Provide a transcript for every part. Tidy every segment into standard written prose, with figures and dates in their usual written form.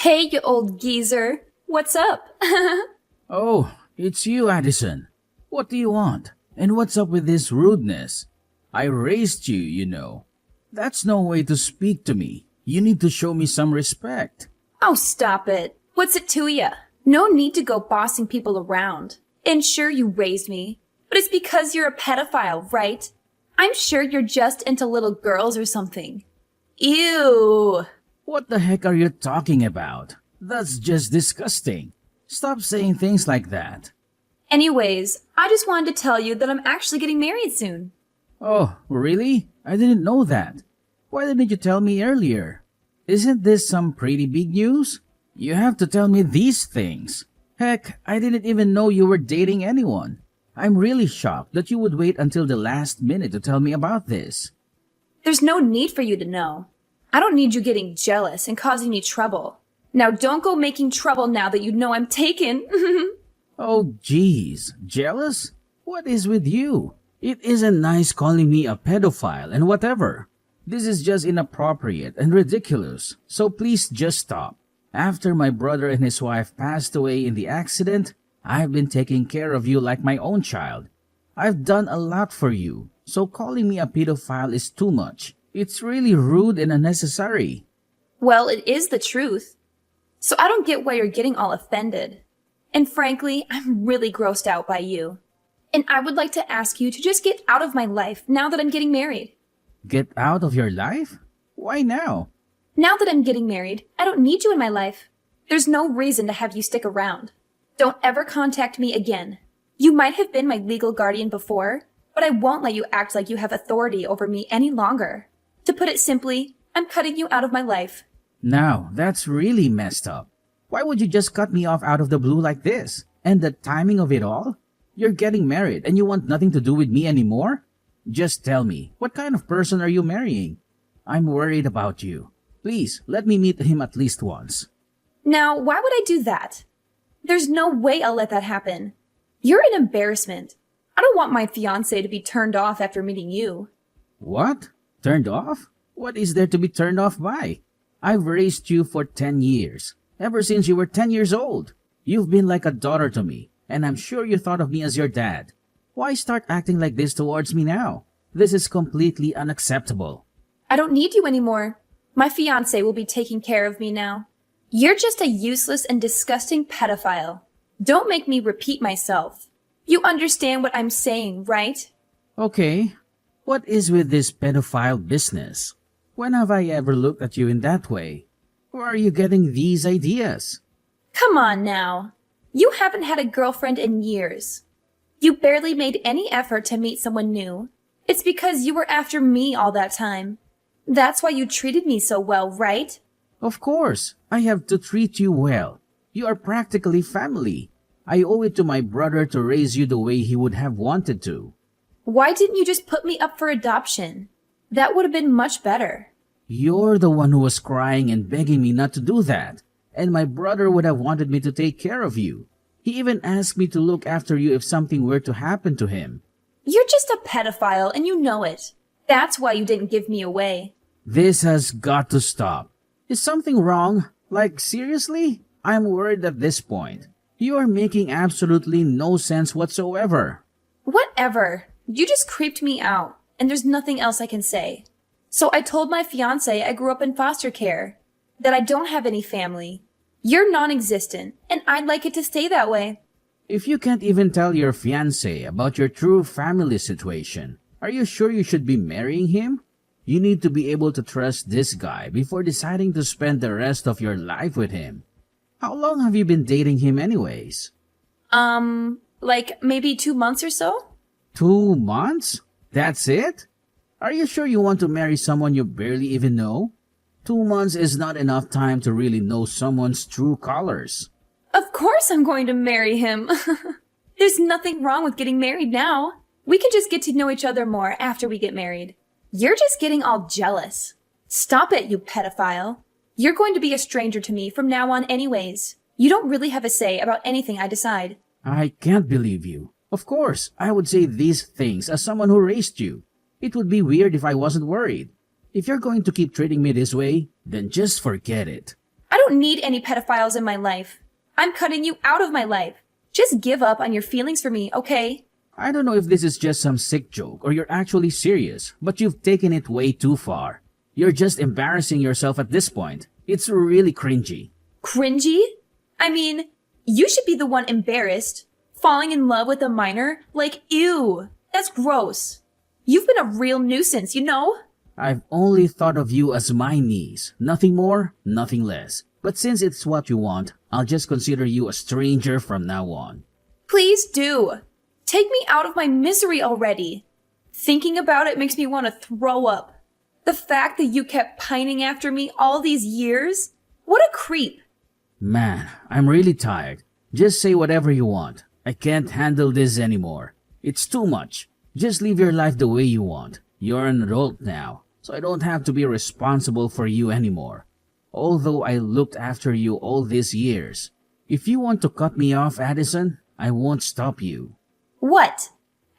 Hey, you old geezer. What's up? Oh, it's you, Addison. What do you want? And what's up with this rudeness? I raised you, you know. That's no way to speak to me. You need to show me some respect. Oh, stop it. What's it to ya? No need to go bossing people around. And sure, you raised me. But it's because you're a pedophile, right? I'm sure you're just into little girls or something. Ew. What the heck are you talking about? That's just disgusting. Stop saying things like that. Anyways, I just wanted to tell you that I'm actually getting married soon. Oh, really? I didn't know that. Why didn't you tell me earlier? Isn't this some pretty big news? You have to tell me these things. Heck, I didn't even know you were dating anyone. I'm really shocked that you would wait until the last minute to tell me about this. There's no need for you to know. I don't need you getting jealous and causing me trouble. Now don't go making trouble now that you know I'm taken. Oh, geez. Jealous? What is with you? It isn't nice calling me a pedophile and whatever. This is just inappropriate and ridiculous, so please just stop. After my brother and his wife passed away in the accident, I've been taking care of you like my own child. I've done a lot for you, so calling me a pedophile is too much. It's really rude and unnecessary. Well, it is the truth. So I don't get why you're getting all offended. And frankly, I'm really grossed out by you. And I would like to ask you to just get out of my life now that I'm getting married. Get out of your life? Why now? Now that I'm getting married, I don't need you in my life. There's no reason to have you stick around. Don't ever contact me again. You might have been my legal guardian before, but I won't let you act like you have authority over me any longer. To put it simply, I'm cutting you out of my life. Now, that's really messed up. Why would you just cut me off out of the blue like this? And the timing of it all? You're getting married and you want nothing to do with me anymore? Just tell me, what kind of person are you marrying? I'm worried about you. Please, let me meet him at least once. Now, why would I do that? There's no way I'll let that happen. You're an embarrassment. I don't want my fiancé to be turned off after meeting you. What? Turned off? What is there to be turned off by? I've raised you for 10 years. Ever since you were 10 years old. You've been like a daughter to me, and I'm sure you thought of me as your dad. Why start acting like this towards me now? This is completely unacceptable. I don't need you anymore. My fiancé will be taking care of me now. You're just a useless and disgusting pedophile. Don't make me repeat myself. You understand what I'm saying, right? Okay. What is with this pedophile business? When have I ever looked at you in that way? Where are you getting these ideas? Come on now. You haven't had a girlfriend in years. You barely made any effort to meet someone new. It's because you were after me all that time. That's why you treated me so well, right? Of course, I have to treat you well. You are practically family. I owe it to my brother to raise you the way he would have wanted to. Why didn't you just put me up for adoption? That would have been much better. You're the one who was crying and begging me not to do that. And my brother would have wanted me to take care of you. He even asked me to look after you if something were to happen to him. You're just a pedophile and you know it. That's why you didn't give me away. This has got to stop. Is something wrong? Like, seriously? I'm worried at this point. You are making absolutely no sense whatsoever. Whatever. You just creeped me out, and there's nothing else I can say. So I told my fiancé I grew up in foster care, that I don't have any family. You're non-existent, and I'd like it to stay that way. If you can't even tell your fiancé about your true family situation, are you sure you should be marrying him? You need to be able to trust this guy before deciding to spend the rest of your life with him. How long have you been dating him anyways? Like maybe 2 months or so? 2 months? That's it? Are you sure you want to marry someone you barely even know? 2 months is not enough time to really know someone's true colors. Of course I'm going to marry him. There's nothing wrong with getting married now. We can just get to know each other more after we get married. You're just getting all jealous. Stop it, you pedophile. You're going to be a stranger to me from now on anyways. You don't really have a say about anything I decide. I can't believe you. Of course, I would say these things as someone who raised you. It would be weird if I wasn't worried. If you're going to keep treating me this way, then just forget it. I don't need any pedophiles in my life. I'm cutting you out of my life. Just give up on your feelings for me, okay? I don't know if this is just some sick joke or you're actually serious, but you've taken it way too far. You're just embarrassing yourself at this point. It's really cringy. Cringy? I mean, you should be the one embarrassed. Falling in love with a minor? Like, ew. That's gross. You've been a real nuisance, you know? I've only thought of you as my niece. Nothing more, nothing less. But since it's what you want, I'll just consider you a stranger from now on. Please do. Take me out of my misery already. Thinking about it makes me want to throw up. The fact that you kept pining after me all these years? What a creep. Man, I'm really tired. Just say whatever you want. I can't handle this anymore. It's too much. Just live your life the way you want. You're an adult now, so I don't have to be responsible for you anymore. Although I looked after you all these years. If you want to cut me off, Addison, I won't stop you. What?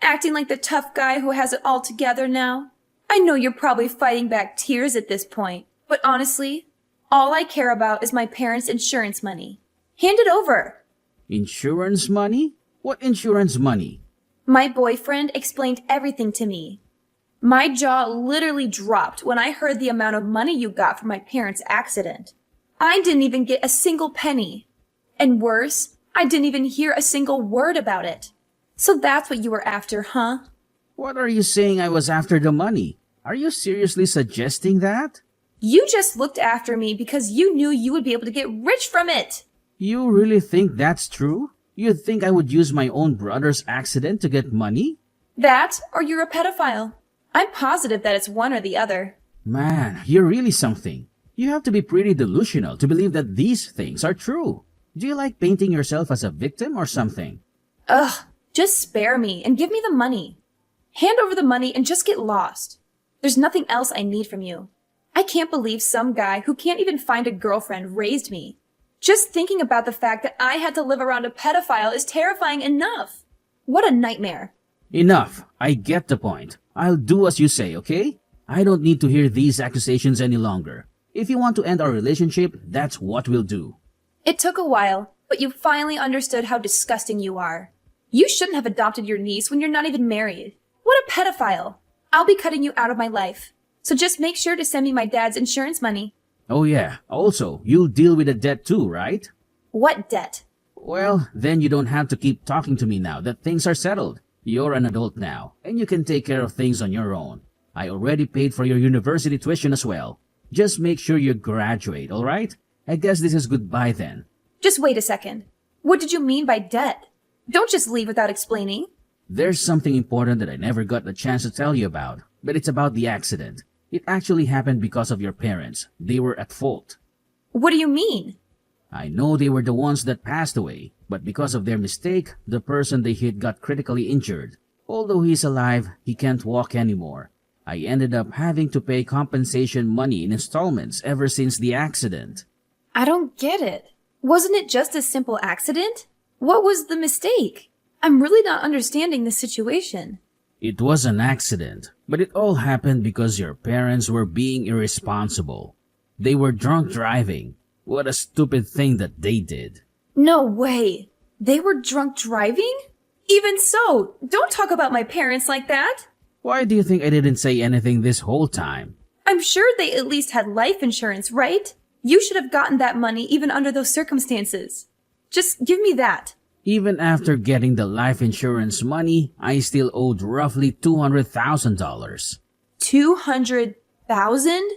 Acting like the tough guy who has it all together now? I know you're probably fighting back tears at this point, but honestly, all I care about is my parents' insurance money. Hand it over. Insurance money? What insurance money? My boyfriend explained everything to me. My jaw literally dropped when I heard the amount of money you got from my parents' accident. I didn't even get a single penny. And worse, I didn't even hear a single word about it. So that's what you were after, huh? What are you saying I was after the money? Are you seriously suggesting that? You just looked after me because you knew you would be able to get rich from it. You really think that's true? You'd think I would use my own brother's accident to get money? That, or you're a pedophile. I'm positive that it's one or the other. Man, you're really something. You have to be pretty delusional to believe that these things are true. Do you like painting yourself as a victim or something? Ugh, just spare me and give me the money. Hand over the money and just get lost. There's nothing else I need from you. I can't believe some guy who can't even find a girlfriend raised me. Just thinking about the fact that I had to live around a pedophile is terrifying enough. What a nightmare. Enough. I get the point. I'll do as you say, okay? I don't need to hear these accusations any longer. If you want to end our relationship, that's what we'll do. It took a while, but you finally understood how disgusting you are. You shouldn't have adopted your niece when you're not even married. What a pedophile. I'll be cutting you out of my life. So just make sure to send me my dad's insurance money. Oh yeah, also, you'll deal with the debt too, right? What debt? Well, then you don't have to keep talking to me now that things are settled. You're an adult now, and you can take care of things on your own. I already paid for your university tuition as well. Just make sure you graduate, alright? I guess this is goodbye then. Just wait a second. What did you mean by debt? Don't just leave without explaining. There's something important that I never got the chance to tell you about, but it's about the accident. It actually happened because of your parents. They were at fault. What do you mean? I know they were the ones that passed away, but because of their mistake, the person they hit got critically injured. Although he's alive, he can't walk anymore. I ended up having to pay compensation money in installments ever since the accident. I don't get it. Wasn't it just a simple accident? What was the mistake? I'm really not understanding the situation. It was an accident, but it all happened because your parents were being irresponsible. They were drunk driving. What a stupid thing that they did. No way. They were drunk driving? Even so, don't talk about my parents like that. Why do you think I didn't say anything this whole time? I'm sure they at least had life insurance, right? You should have gotten that money even under those circumstances. Just give me that. Even after getting the life insurance money, I still owed roughly $200,000. 200,000?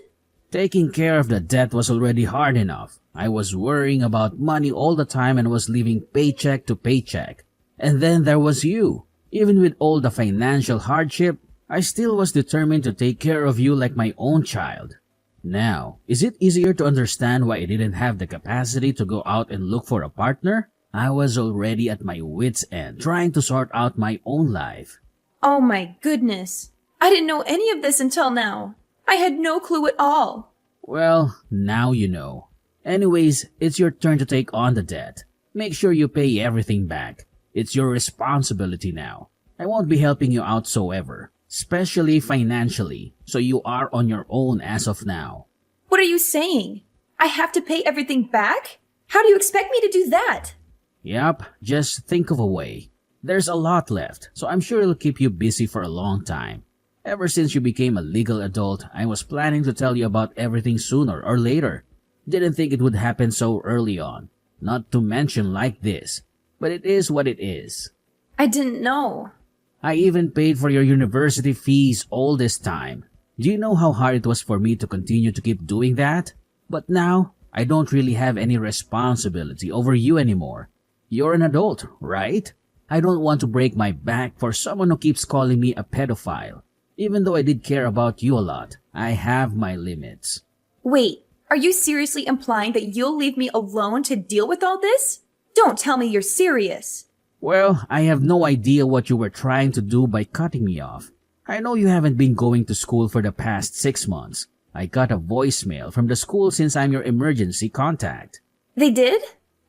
Taking care of the debt was already hard enough. I was worrying about money all the time and was living paycheck to paycheck. And then there was you. Even with all the financial hardship, I still was determined to take care of you like my own child. Now, is it easier to understand why I didn't have the capacity to go out and look for a partner? I was already at my wit's end trying to sort out my own life. Oh my goodness. I didn't know any of this until now. I had no clue at all. Well, now you know. Anyways, it's your turn to take on the debt. Make sure you pay everything back. It's your responsibility now. I won't be helping you out so ever, especially financially, so you are on your own as of now. What are you saying? I have to pay everything back? How do you expect me to do that? Yep, just think of a way. There's a lot left, so I'm sure it'll keep you busy for a long time. Ever since you became a legal adult, I was planning to tell you about everything sooner or later. Didn't think it would happen so early on. Not to mention like this. But it is what it is. I didn't know. I even paid for your university fees all this time. Do you know how hard it was for me to continue to keep doing that? But now, I don't really have any responsibility over you anymore. You're an adult, right? I don't want to break my back for someone who keeps calling me a pedophile. Even though I did care about you a lot, I have my limits. Wait, are you seriously implying that you'll leave me alone to deal with all this? Don't tell me you're serious. Well, I have no idea what you were trying to do by cutting me off. I know you haven't been going to school for the past 6 months. I got a voicemail from the school since I'm your emergency contact. They did?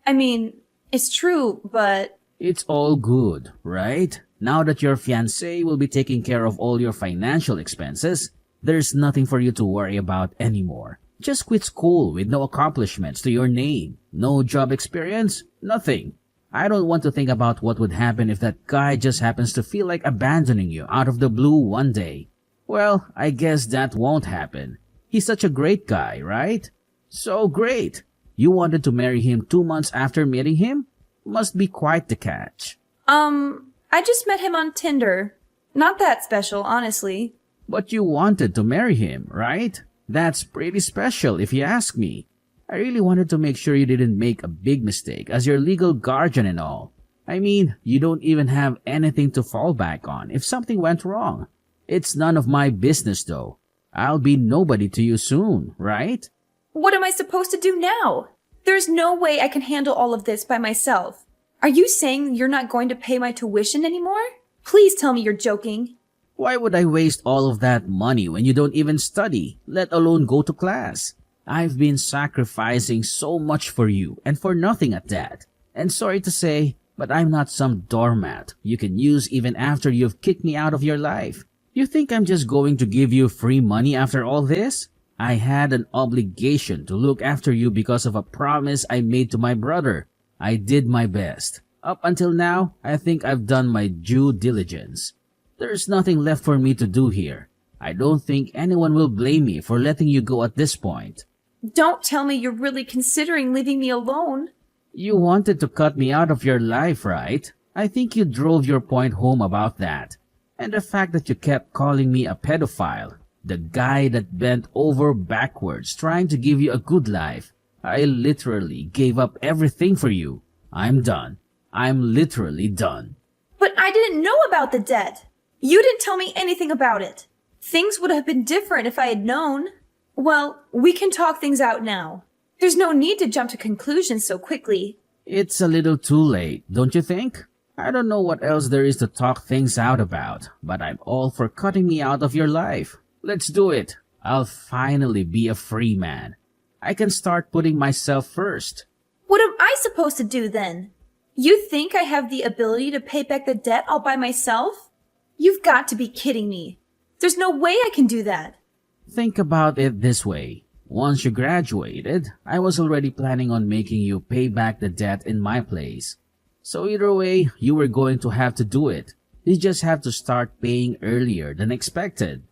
I mean, it's true, but... It's all good, right? Now that your fiancé will be taking care of all your financial expenses, there's nothing for you to worry about anymore. Just quit school with no accomplishments to your name. No job experience, nothing. I don't want to think about what would happen if that guy just happens to feel like abandoning you out of the blue one day. Well, I guess that won't happen. He's such a great guy, right? So great. You wanted to marry him 2 months after meeting him? Must be quite the catch. I just met him on Tinder. Not that special, honestly. But you wanted to marry him, right? That's pretty special if you ask me. I really wanted to make sure you didn't make a big mistake as your legal guardian and all. I mean, you don't even have anything to fall back on if something went wrong. It's none of my business though. I'll be nobody to you soon, right? What am I supposed to do now? There's no way I can handle all of this by myself. Are you saying you're not going to pay my tuition anymore? Please tell me you're joking. Why would I waste all of that money when you don't even study, let alone go to class? I've been sacrificing so much for you and for nothing at that. And sorry to say, but I'm not some doormat you can use even after you've kicked me out of your life. You think I'm just going to give you free money after all this? I had an obligation to look after you because of a promise I made to my brother. I did my best. Up until now, I think I've done my due diligence. There's nothing left for me to do here. I don't think anyone will blame me for letting you go at this point. Don't tell me you're really considering leaving me alone. You wanted to cut me out of your life, right? I think you drove your point home about that. And the fact that you kept calling me a pedophile, the guy that bent over backwards trying to give you a good life. I literally gave up everything for you. I'm done. I'm literally done. But I didn't know about the debt. You didn't tell me anything about it. Things would have been different if I had known. Well, we can talk things out now. There's no need to jump to conclusions so quickly. It's a little too late, don't you think? I don't know what else there is to talk things out about, but I'm all for cutting me out of your life. Let's do it. I'll finally be a free man. I can start putting myself first. What am I supposed to do then? You think I have the ability to pay back the debt all by myself? You've got to be kidding me. There's no way I can do that. Think about it this way. Once you graduated, I was already planning on making you pay back the debt in my place. So either way, you were going to have to do it. You just have to start paying earlier than expected.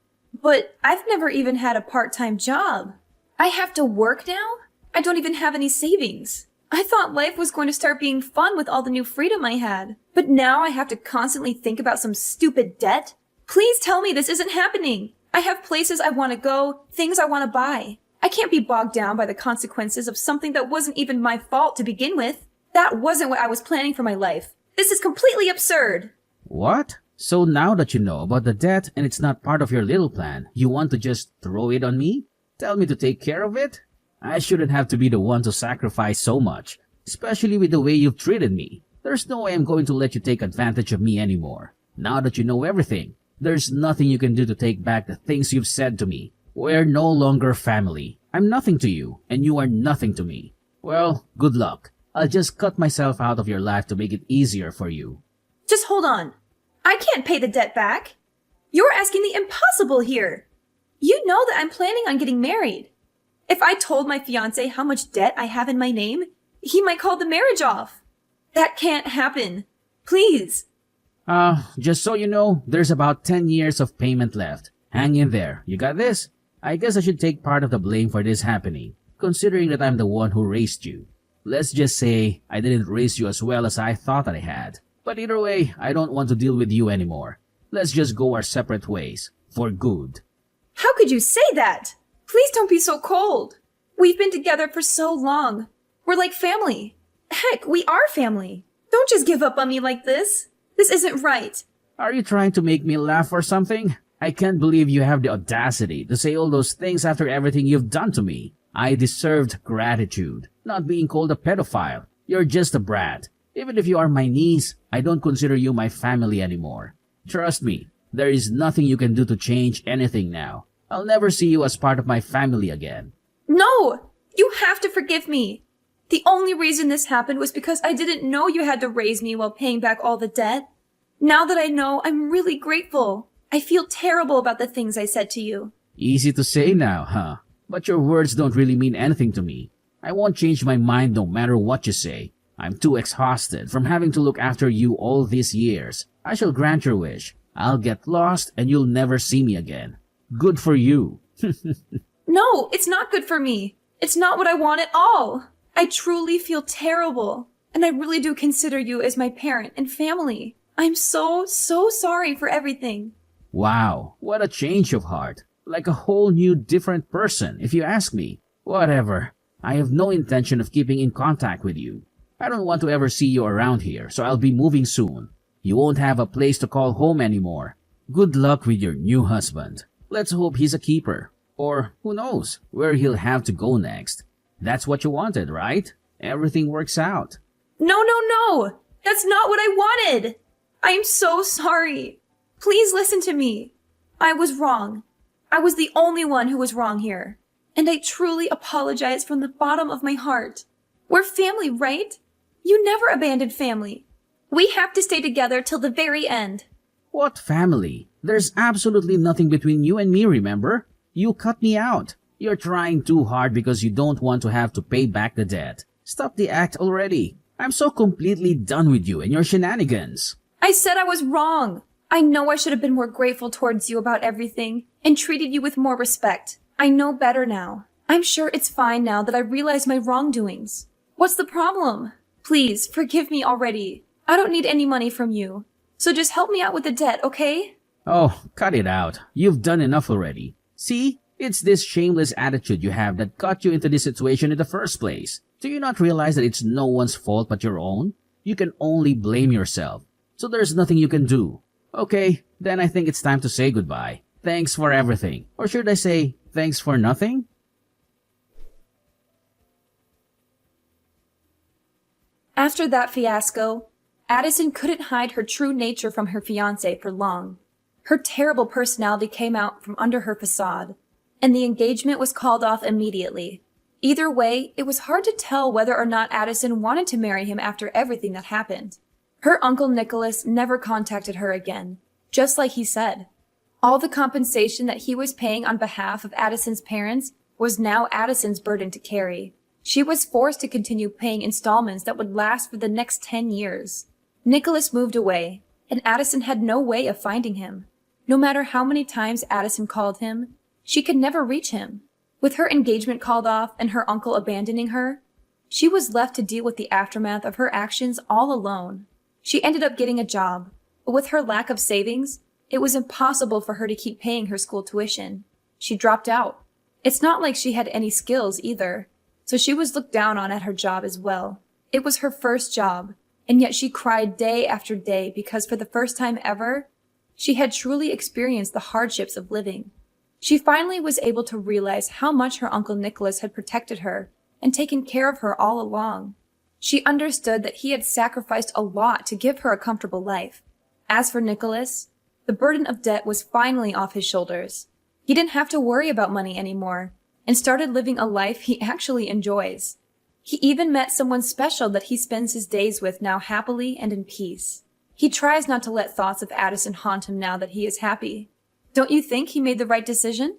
But I've never even had a part-time job. I have to work now? I don't even have any savings. I thought life was going to start being fun with all the new freedom I had. But now I have to constantly think about some stupid debt? Please tell me this isn't happening. I have places I want to go, things I want to buy. I can't be bogged down by the consequences of something that wasn't even my fault to begin with. That wasn't what I was planning for my life. This is completely absurd. What? So now that you know about the debt and it's not part of your little plan, you want to just throw it on me? Tell me to take care of it? I shouldn't have to be the one to sacrifice so much, especially with the way you've treated me. There's no way I'm going to let you take advantage of me anymore. Now that you know everything, there's nothing you can do to take back the things you've said to me. We're no longer family. I'm nothing to you, and you are nothing to me. Well, good luck. I'll just cut myself out of your life to make it easier for you. Just hold on. I can't pay the debt back. You're asking the impossible here. You know that I'm planning on getting married. If I told my fiancé how much debt I have in my name, he might call the marriage off. That can't happen. Please. Just so you know, there's about 10 years of payment left. Hang in there. You got this? I guess I should take part of the blame for this happening, considering that I'm the one who raised you. Let's just say I didn't raise you as well as I thought I had. But either way, I don't want to deal with you anymore. Let's just go our separate ways. For good. How could you say that? Please don't be so cold. We've been together for so long. We're like family. Heck, we are family. Don't just give up on me like this. This isn't right. Are you trying to make me laugh or something? I can't believe you have the audacity to say all those things after everything you've done to me. I deserved gratitude, not being called a pedophile. You're just a brat. Even if you are my niece, I don't consider you my family anymore. Trust me, there is nothing you can do to change anything now. I'll never see you as part of my family again. No! You have to forgive me. The only reason this happened was because I didn't know you had to raise me while paying back all the debt. Now that I know, I'm really grateful. I feel terrible about the things I said to you. Easy to say now, huh? But your words don't really mean anything to me. I won't change my mind no matter what you say. I'm too exhausted from having to look after you all these years. I shall grant your wish. I'll get lost and you'll never see me again. Good for you. No, it's not good for me. It's not what I want at all. I truly feel terrible. And I really do consider you as my parent and family. I'm so sorry for everything. Wow, what a change of heart. Like a whole new different person, if you ask me. Whatever. I have no intention of keeping in contact with you. I don't want to ever see you around here, so I'll be moving soon. You won't have a place to call home anymore. Good luck with your new husband. Let's hope he's a keeper. Or, who knows, where he'll have to go next. That's what you wanted, right? Everything works out. No. That's not what I wanted. I am so sorry. Please listen to me. I was wrong. I was the only one who was wrong here. And I truly apologize from the bottom of my heart. We're family, right? You never abandoned family. We have to stay together till the very end. What family? There's absolutely nothing between you and me, remember? You cut me out. You're trying too hard because you don't want to have to pay back the debt. Stop the act already. I'm so completely done with you and your shenanigans. I said I was wrong. I know I should have been more grateful towards you about everything and treated you with more respect. I know better now. I'm sure it's fine now that I realize my wrongdoings. What's the problem? Please, forgive me already. I don't need any money from you. So just help me out with the debt, okay? Oh, cut it out. You've done enough already. See? It's this shameless attitude you have that got you into this situation in the first place. Do you not realize that it's no one's fault but your own? You can only blame yourself. So there's nothing you can do. Okay, then I think it's time to say goodbye. Thanks for everything. Or should I say, thanks for nothing? After that fiasco, Addison couldn't hide her true nature from her fiancé for long. Her terrible personality came out from under her facade, and the engagement was called off immediately. Either way, it was hard to tell whether or not Addison wanted to marry him after everything that happened. Her uncle Nicholas never contacted her again, just like he said. All the compensation that he was paying on behalf of Addison's parents was now Addison's burden to carry. She was forced to continue paying installments that would last for the next 10 years. Nicholas moved away, and Addison had no way of finding him. No matter how many times Addison called him, she could never reach him. With her engagement called off and her uncle abandoning her, she was left to deal with the aftermath of her actions all alone. She ended up getting a job, but with her lack of savings, it was impossible for her to keep paying her school tuition. She dropped out. It's not like she had any skills either, so she was looked down on at her job as well. It was her first job, and yet she cried day after day because for the first time ever, she had truly experienced the hardships of living. She finally was able to realize how much her Uncle Nicholas had protected her and taken care of her all along. She understood that he had sacrificed a lot to give her a comfortable life. As for Nicholas, the burden of debt was finally off his shoulders. He didn't have to worry about money anymore and started living a life he actually enjoys. He even met someone special that he spends his days with now happily and in peace. He tries not to let thoughts of Addison haunt him now that he is happy. Don't you think he made the right decision?